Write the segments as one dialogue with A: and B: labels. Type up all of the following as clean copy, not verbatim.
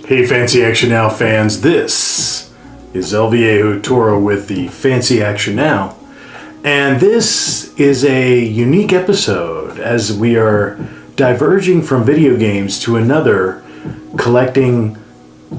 A: Hey Fancy Action Now fans, this is El Viejo Toro with the Fancy Action Now. And this is a unique episode as we are diverging from video games to another collecting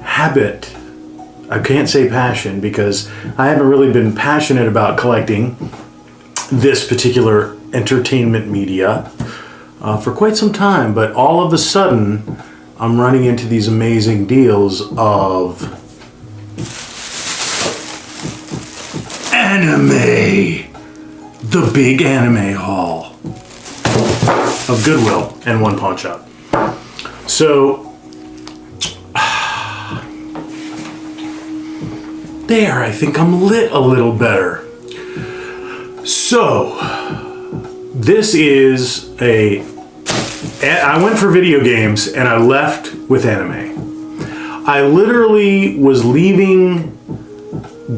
A: habit. I can't say passion because I haven't really been passionate about collecting this particular entertainment media for quite some time, but all of a sudden I'm running into these amazing deals of anime. The big anime haul of Goodwill and One Pawn Shop. So there, I think I'm lit a little better. So this is I went for video games and I left with anime. I literally was leaving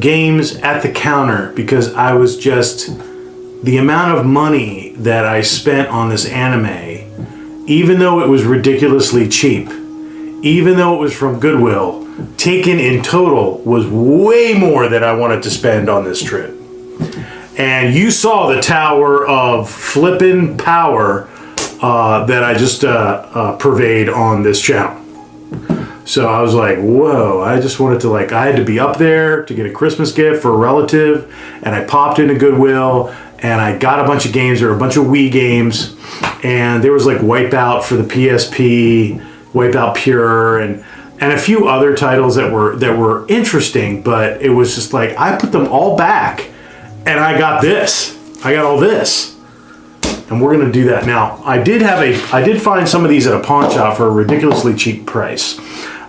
A: games at the counter because I was just, the amount of money that I spent on this anime, even though it was ridiculously cheap, even though it was from Goodwill, taken in total was way more than I wanted to spend on this trip. And you saw the tower of flippin' power that I just purveyed on this channel. So I was like, whoa, I just wanted to I had to be up there to get a Christmas gift for a relative, and I popped into Goodwill and I got a bunch of games. There were a bunch of Wii games, and there was Wipeout for the PSP, Wipeout Pure, and a few other titles that were interesting, but it was just I put them all back and I got this. I got all this. And we're going to do that. Now, I did find some of these at a pawn shop for a ridiculously cheap price.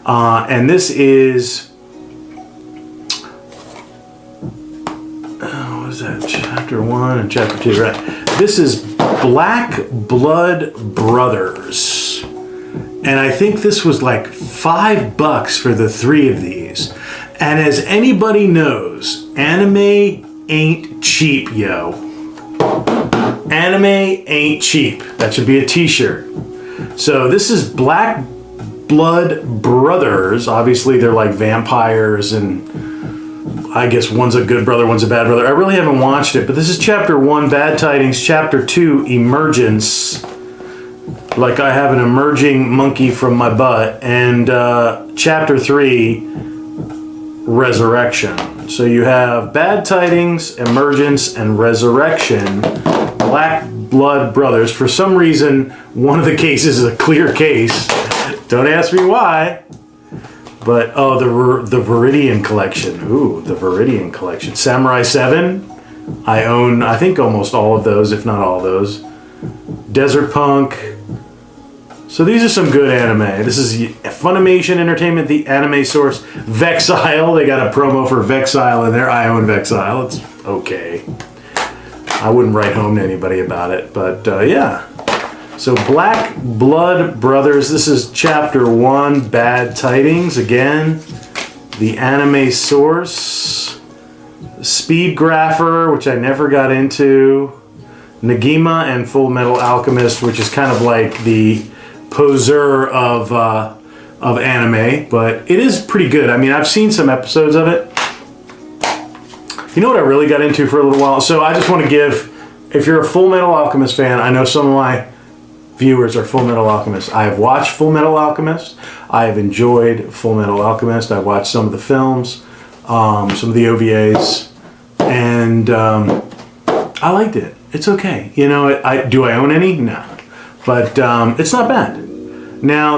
A: And this is, what is that? Chapter 1 and Chapter 2, right? This is Black Blood Brothers. And I think this was $5 for the 3 of these. And as anybody knows, anime ain't cheap, yo. Anime ain't cheap. That should be a t-shirt. So this is Black Blood Brothers. Obviously they're like vampires, and I guess one's a good brother, one's a bad brother. I really haven't watched it, but this is Chapter 1, Bad Tidings, Chapter 2, Emergence. Like I have an emerging monkey from my butt. And Chapter 3, Resurrection. So you have Bad Tidings, Emergence, and Resurrection. Black Blood Brothers. For some reason, one of the cases is a clear case. Don't ask me why. But, oh, the Viridian Collection. Ooh, the Viridian Collection. Samurai 7. I own, I think, almost all of those, if not all of those. Desert Punk. So these are some good anime. This is Funimation Entertainment, the anime source. Vexile. They got a promo for Vexile in there. I own Vexile. It's okay. I wouldn't write home to anybody about it, but yeah. So Black Blood Brothers, this is Chapter 1, Bad Tidings. Again, the anime source. Speed Grapher, which I never got into. Negima and Full Metal Alchemist, which is kind of like the poser of anime, but it is pretty good. I mean, I've seen some episodes of it. You know what I really got into for a little while? So I just want to give, if you're a Full Metal Alchemist fan, I know some of my viewers are Full Metal Alchemists. I have watched Full Metal Alchemist. I have enjoyed Full Metal Alchemist. I've watched some of the films, some of the OVAs, and I liked it. It's okay. You know, do I own any? No. But it's not bad. Now,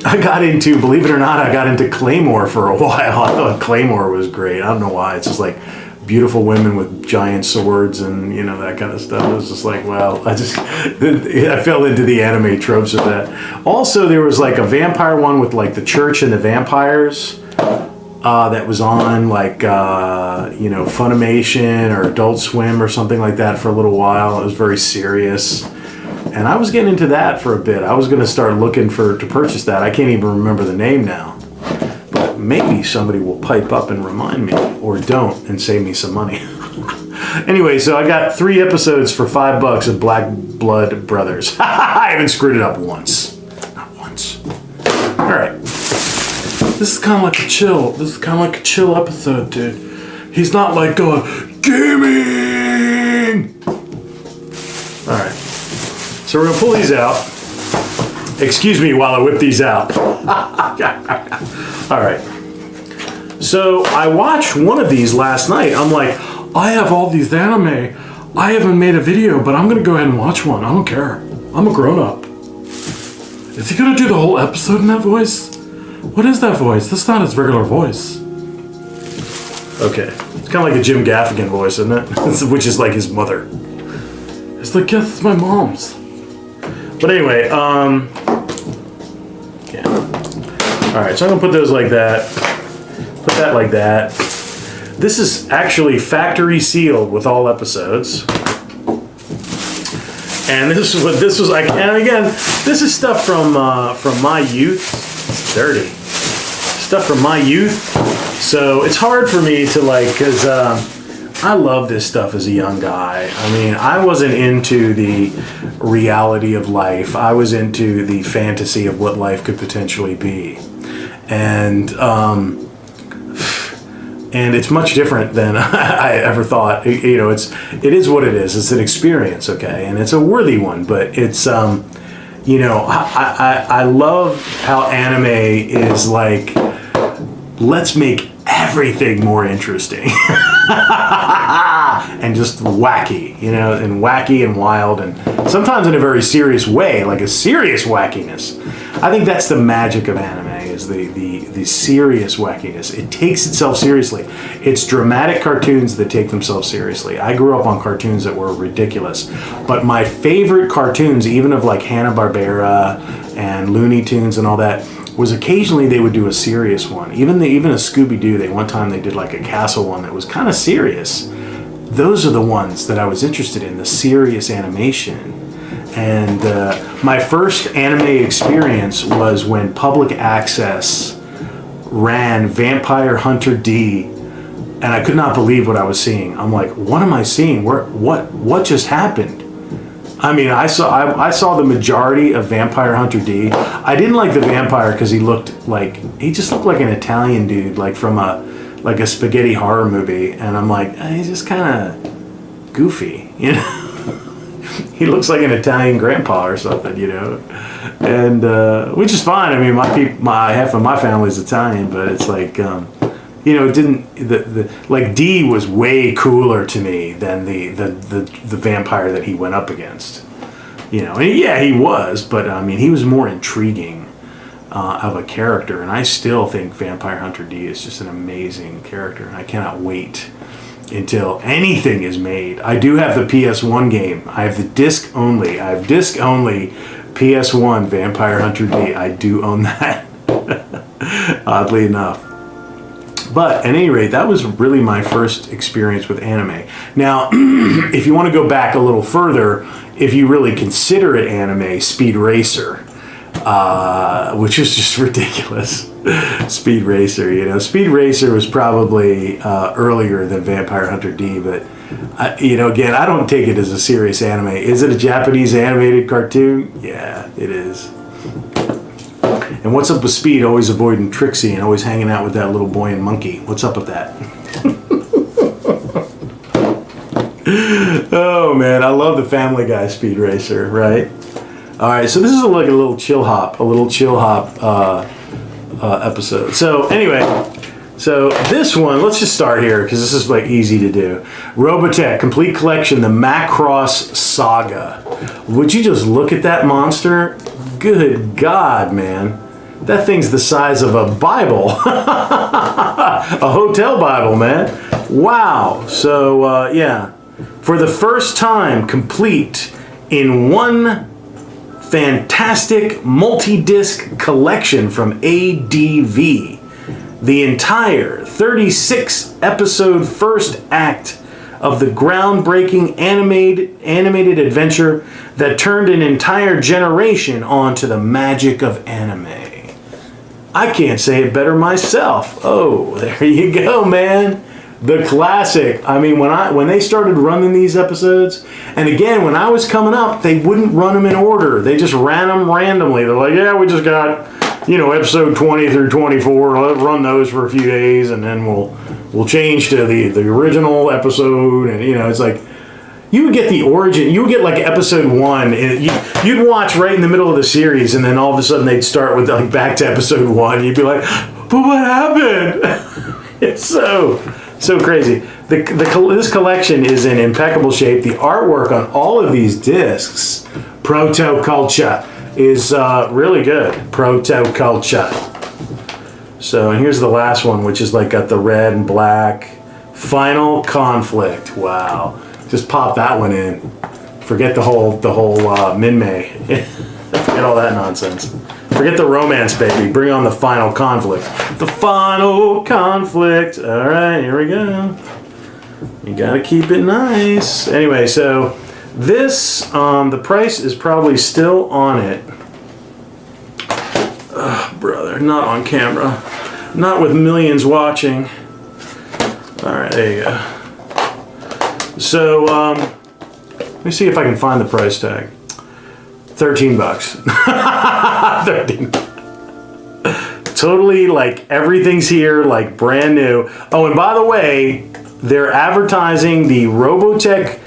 A: I got into, believe it or not, I got into Claymore for a while. I thought Claymore was great. I don't know why. It's just beautiful women with giant swords and, that kind of stuff. It was just wow. I fell into the anime tropes of that. Also, there was a vampire one with the church and the vampires that was on Funimation or Adult Swim or something like that for a little while. It was very serious. And I was getting into that for a bit. I was going to start looking to purchase that. I can't even remember the name now. But maybe somebody will pipe up and remind me, or don't, and save me some money. Anyway, so I got 3 episodes for $5 of Black Blood Brothers. I haven't screwed it up once. Not once. once. All right. This is kind of like a chill. This is kind of like a chill episode, dude. He's not like going, gaming! All right. So we're going to pull these out. Excuse me while I whip these out. All right. So I watched one of these last night. I'm like, I have all these anime. I haven't made a video, but I'm going to go ahead and watch one. I don't care. I'm a grown-up. Is he going to do the whole episode in that voice? What is that voice? That's not his regular voice. Okay. It's kind of like a Jim Gaffigan voice, isn't it? Which is like his mother. It's like, yes, it's my mom's. But anyway, yeah. All right, so I'm going to put those like that. Put that like that. This is actually factory sealed with all episodes. And this is what this was like. And again, this is stuff from my youth. It's dirty. Stuff from my youth. So it's hard for me to like, because I love this stuff as a young guy. I mean, I wasn't into the reality of life. I was into the fantasy of what life could potentially be. And it's much different than I ever thought. You know, it is what it is. It's an experience, okay? And it's a worthy one, but it's, you know, I love how anime is like, let's make everything more interesting. And just wacky, you know, and wacky and wild, and sometimes in a very serious way, like a serious wackiness. I think that's the magic of anime, is the serious wackiness. It takes itself seriously. It's dramatic cartoons that take themselves seriously. I grew up on cartoons that were ridiculous, but my favorite cartoons, even of like Hanna-Barbera and Looney Tunes and all that, was occasionally they would do a serious one. Even a Scooby-Doo, one time they did like a castle one that was kind of serious. Those are the ones that I was interested in, the serious animation. And my first anime experience was when Public Access ran Vampire Hunter D, and I could not believe what I was seeing. I'm like, what am I seeing? What just happened? I mean, I saw the majority of Vampire Hunter D. I didn't like the vampire because he just looked like an Italian dude, like from a spaghetti horror movie, and I'm like, he's just kind of goofy, you know. He looks like an Italian grandpa or something, you know, and which is fine. I mean, half of my family's Italian, but it's like, you know, it didn't. Like D was way cooler to me than the vampire that he went up against, you know. And yeah, he was, but I mean, he was more intriguing of a character, and I still think Vampire Hunter D is just an amazing character, and I cannot wait until anything is made. I do have the PS1 game. I have the disc only. I have disc only PS1 Vampire Hunter D. I do own that, oddly enough. But at any rate, that was really my first experience with anime. Now, if you want to go back a little further, if you really consider it anime, Speed Racer, which is just ridiculous. Speed Racer, you know. Speed Racer was probably earlier than Vampire Hunter D, but, you know, again, I don't take it as a serious anime. Is it a Japanese animated cartoon? Yeah, it is. And what's up with Speed always avoiding Trixie and always hanging out with that little boy and monkey? What's up with that? Oh, man, I love the Family Guy Speed Racer, right? All right, so this is like a little chill hop episode. So anyway, so this one, let's just start here because this is like easy to do. Robotech Complete Collection, the Macross Saga. Would you just look at that monster? Good God, man. That thing's the size of a Bible. A hotel Bible, man. Wow. So, yeah. For the first time, complete in one fantastic multi-disc collection from ADV. The entire 36-episode first act of the groundbreaking animated adventure that turned an entire generation onto the magic of anime. I can't say it better myself. Oh, there you go, man. The classic. I mean, when they started running these episodes, and again, when I was coming up, they wouldn't run them in order. They just ran them randomly. They're like, yeah, we just got, episode 20 through 24. Let's run those for a few days, and then we'll change to the original episode. And it's like, you would get the origin. You would get like episode 1, and you'd watch right in the middle of the series, and then all of a sudden they'd start with like back to episode 1. You'd be like, but what happened? It's so crazy. This collection is in impeccable shape. The artwork on all of these discs, Proto-Culture, is really good. Proto-Culture. So, and here's the last one, which is like got the red and black. Final Conflict. Wow. Just pop that one in. Forget the whole Min-May. Forget all that nonsense. Forget the romance, baby. Bring on the Final Conflict. The Final Conflict. All right, here we go. You gotta keep it nice. Anyway, so this, the price is probably still on it. Brother, not on camera. Not with millions watching. All right, there you go. So, let me see if I can find the price tag. $13. 13. Totally, like, everything's here, like, brand new. Oh, and by the way, they're advertising the Robotech.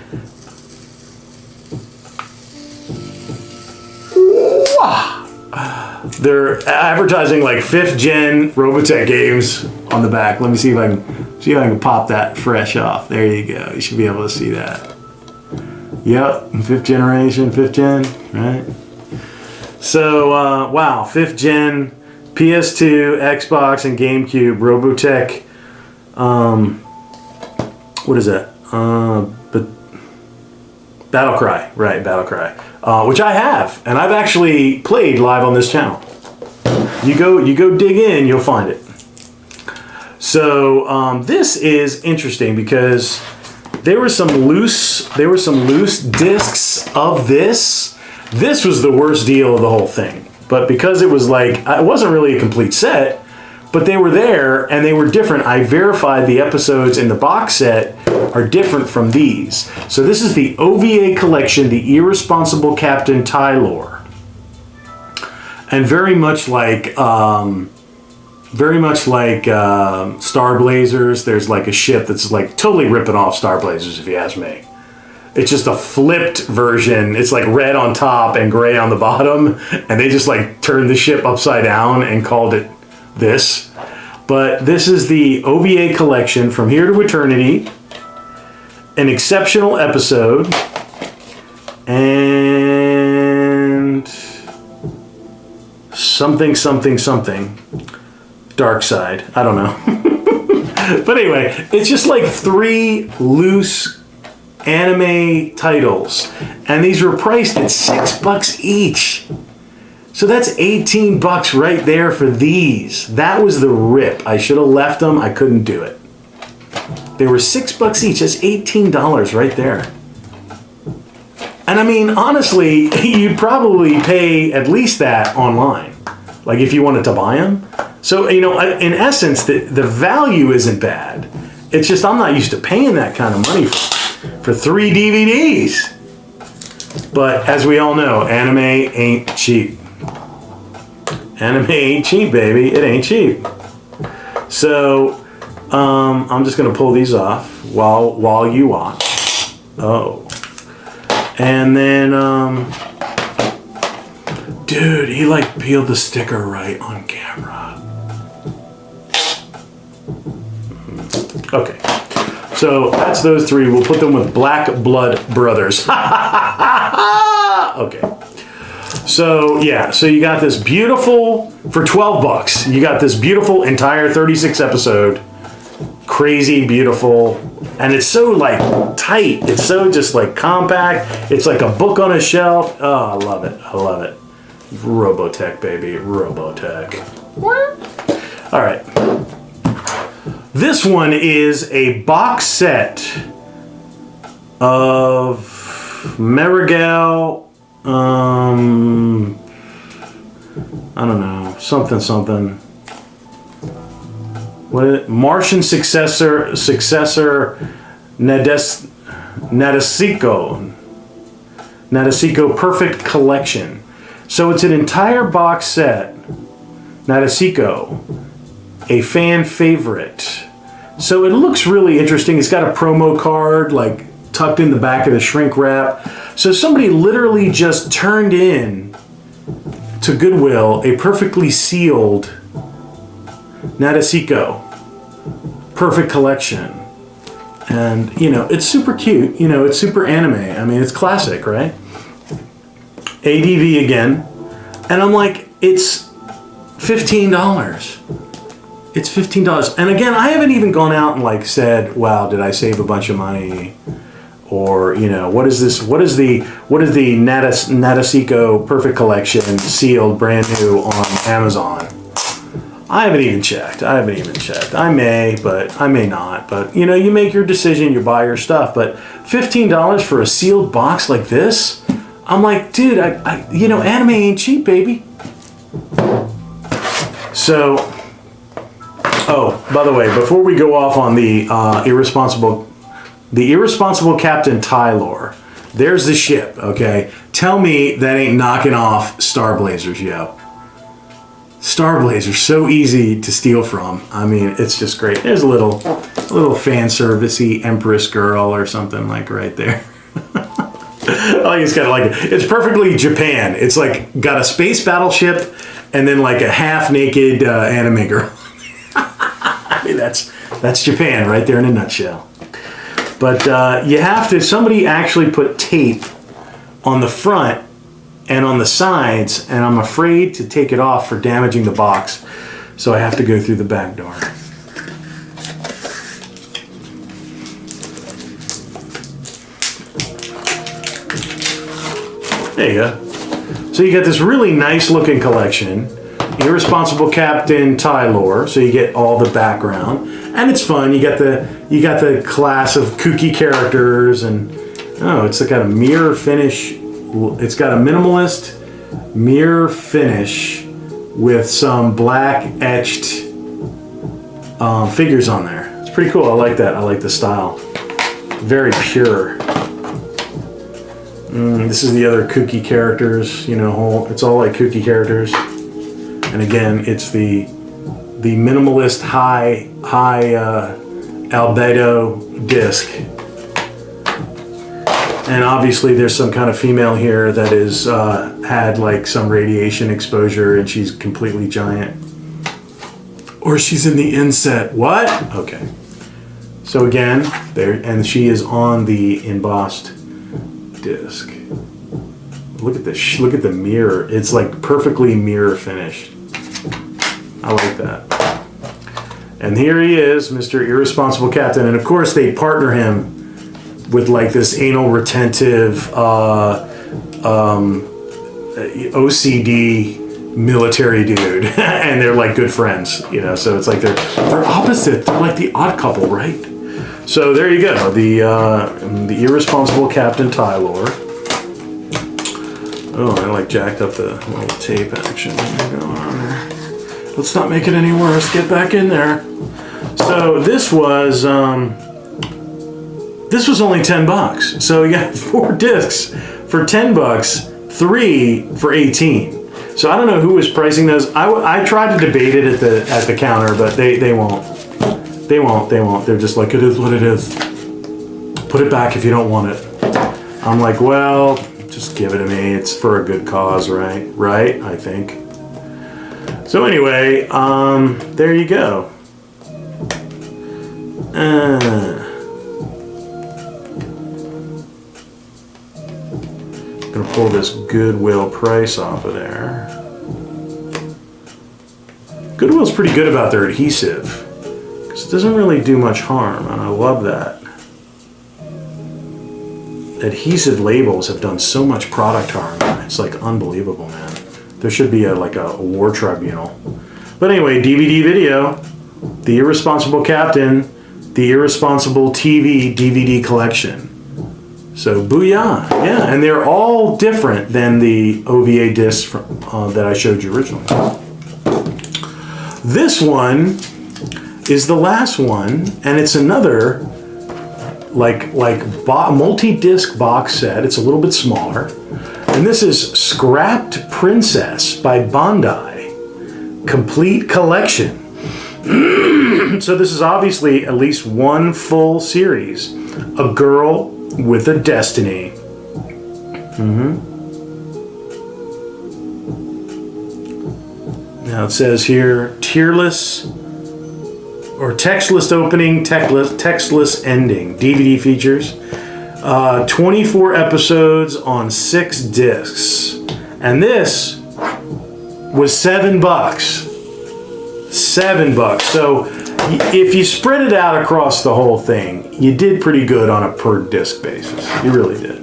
A: They're advertising like 5th gen Robotech games on the back. Let me see if I can pop that fresh off. There you go. You should be able to see that. Yep, 5th generation, 5th gen, right? So, wow, 5th gen, PS2, Xbox, and GameCube, Robotech, what is that? But Battlecry, right, Battlecry, which I have, and I've actually played live on this channel. You go dig in, you'll find it. So, this is interesting because there were some loose discs of this. This was the worst deal of the whole thing. But because it was like, it wasn't really a complete set, but they were there and they were different. I verified the episodes in the box set are different from these. So this is the OVA collection, The Irresponsible Captain Tylor. And very much like Star Blazers, there's like a ship that's like totally ripping off Star Blazers, if you ask me. It's just a flipped version. It's like red on top and gray on the bottom, and they just like turned the ship upside down and called it this. But this is the OVA collection, From Here to Eternity, an exceptional episode, and something Dark Side. I don't know. But anyway, it's just like 3 loose anime titles, and these were priced at $6 each. So that's $18 right there for these. That was the rip. I should have left them. I couldn't do it. They were $6 each. That's $18 right there. And I mean, honestly, you'd probably pay at least that online, like if you wanted to buy them. So, in essence, the value isn't bad. It's just I'm not used to paying that kind of money for 3 DVDs. But as we all know, anime ain't cheap. Anime ain't cheap, baby. It ain't cheap. So, I'm just gonna pull these off while you watch. Oh. And then, dude, he like peeled the sticker right on camera. Okay, so that's those 3. We'll put them with Black Blood Brothers. Okay. So yeah, so you got this beautiful, for $12, you got this beautiful entire 36 episode, crazy beautiful, and it's so like tight. It's so just like compact. It's like a book on a shelf. Oh, I love it. I love it. Robotech, baby, Robotech. All right. This one is a box set of Marigal, I don't know, something. what is it? Martian successor Nadesico Perfect Collection. So it's an entire box set. Nadesico, a fan favorite. So it looks really interesting. It's got a promo card like tucked in the back of the shrink wrap. So somebody literally just turned in to Goodwill a perfectly sealed Nadesico Perfect Collection. And, you know, it's super cute. You know, it's super anime. I mean, it's classic, right? ADV again. And I'm like, it's $15. It's $15. And again, I haven't even gone out and like said, wow, did I save a bunch of money? Or, you know, what is this? What is the Nadesico Perfect Collection sealed brand new on Amazon? I haven't even checked. I may, but I may not. But, you know, you make your decision, you buy your stuff. But $15 for a sealed box like this? I'm like, dude, you know, anime ain't cheap, baby. So, oh, by the way, before we go off on the irresponsible Captain Tylor, there's the ship, okay? Tell me that ain't knocking off Star Blazers, yo. Star Blazers, so easy to steal from. I mean, it's just great. There's a little fan servicey Empress girl or something like right there. I like it's kind of like it's perfectly Japan. It's like got a space battleship and then like a half naked anime girl. I mean, that's Japan right there in a nutshell. But you have to. Somebody actually put tape on the front and on the sides, and I'm afraid to take it off for damaging the box, so I have to go through the back door. There you go. So you got this really nice looking collection. Irresponsible Captain Tylor, so you get all the background, and it's fun. You got the class of kooky characters, and oh, it's got a mirror finish. It's got a minimalist mirror finish with some black etched figures on there. It's pretty cool. I like that. I like the style. Very pure. This is the other kooky characters. You know, it's all like kooky characters. And again, it's the minimalist high albedo disc. And obviously there's some kind of female here that is had like some radiation exposure and she's completely giant. Or she's in the inset. What? Okay. So again, there, and she is on the embossed disc. Look at this. Look at the mirror. It's like perfectly mirror finished. I like that. And here he is, Mr. Irresponsible Captain. And of course they partner him with like this anal retentive OCD military dude. And they're like good friends, you know, so it's like they're opposite. They're like the odd couple, right? So there you go, the Irresponsible Captain Tylor. Oh, I like jacked up the little tape action going on there. Let's not make it any worse. Get back in there. So this was only $10. So you got 4 discs for $10, 3 for $18. So I don't know who was pricing those. I tried to debate it at the counter, but they won't. They won't. They're just like, it is what it is. Put it back if you don't want it. I'm like, well, just give it to me. It's for a good cause, right? Right, I think. So anyway, there you go. Gonna pull this Goodwill price off of there. Goodwill's pretty good about their adhesive. It doesn't really do much harm, and I love that. Adhesive labels have done so much product harm. It's like unbelievable, man. There should be a war tribunal. But anyway, DVD video, The Irresponsible Captain, The Irresponsible TV DVD collection. So booyah, yeah, and they're all different than the OVA discs that I showed you originally. This one is the last one, and it's another multi-disc box set. It's a little bit smaller, and this is Scrapped Princess by Bandai, complete collection. So this is obviously at least one full series, a girl with a destiny. Now it says here, tearless or textless opening, textless ending. DVD features 24 episodes on 6 discs, and this was $7. $7. So if you spread it out across the whole thing, you did pretty good on a per disc basis. You really did.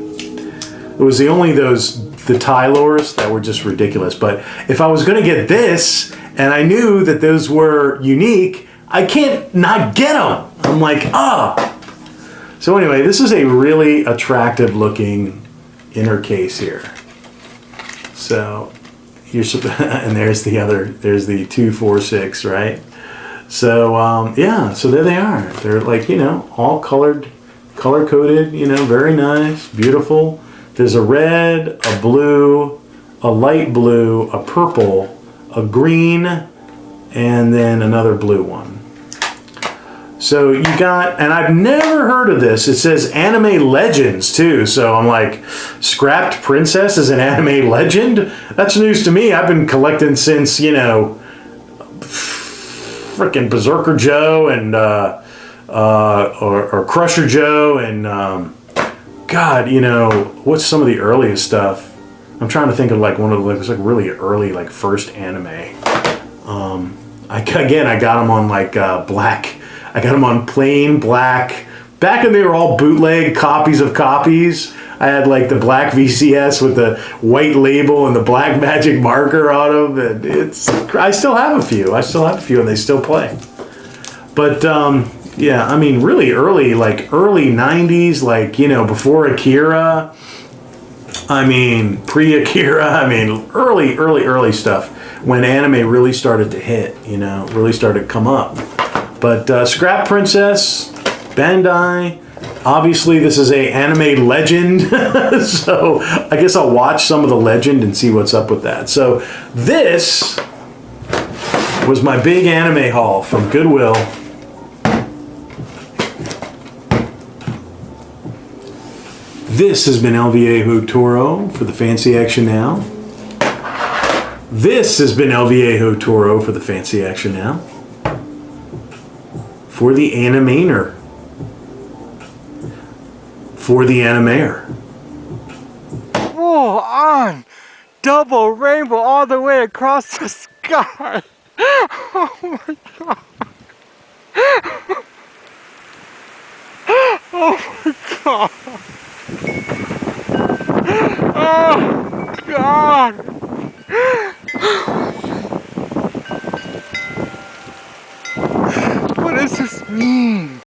A: It was the Tylors that were just ridiculous. But if I was going to get this, and I knew that those were unique, I can't not get them. I'm like, So anyway, this is a really attractive looking inner case here. So and there's the 2, 4, 6, right? So so there they are. They're like, all color coded, very nice, beautiful. There's a red, a blue, a light blue, a purple, a green, and then another blue one. So you got, and I've never heard of this. It says Anime Legends too. So I'm like, Scrapped Princess is an anime legend? That's news to me. I've been collecting since, frickin' Berserker Joe and, or Crusher Joe and, what's some of the earliest stuff? I'm trying to think of like one of the really early first anime. I got them on black. I got them on plain black. Back when they were all bootleg copies of copies, I had the black VCS with the white label and the black magic marker on them. And I still have a few. And they still play. But really early, early 90s, before Akira. Pre-Akira. Early stuff when anime really started to hit. Really started to come up. But Scrap Princess, Bandai. Obviously, this is a anime legend, so I guess I'll watch some of the legend and see what's up with that. So this was my big anime haul from Goodwill. This has been El Viejo Toro for the Fancy Action Now. This has been El Viejo Toro for the Fancy Action Now. For the Animator. For the Animator.
B: Full on double rainbow all the way across the sky. Oh my god. Oh my god. Oh god. What does this mean?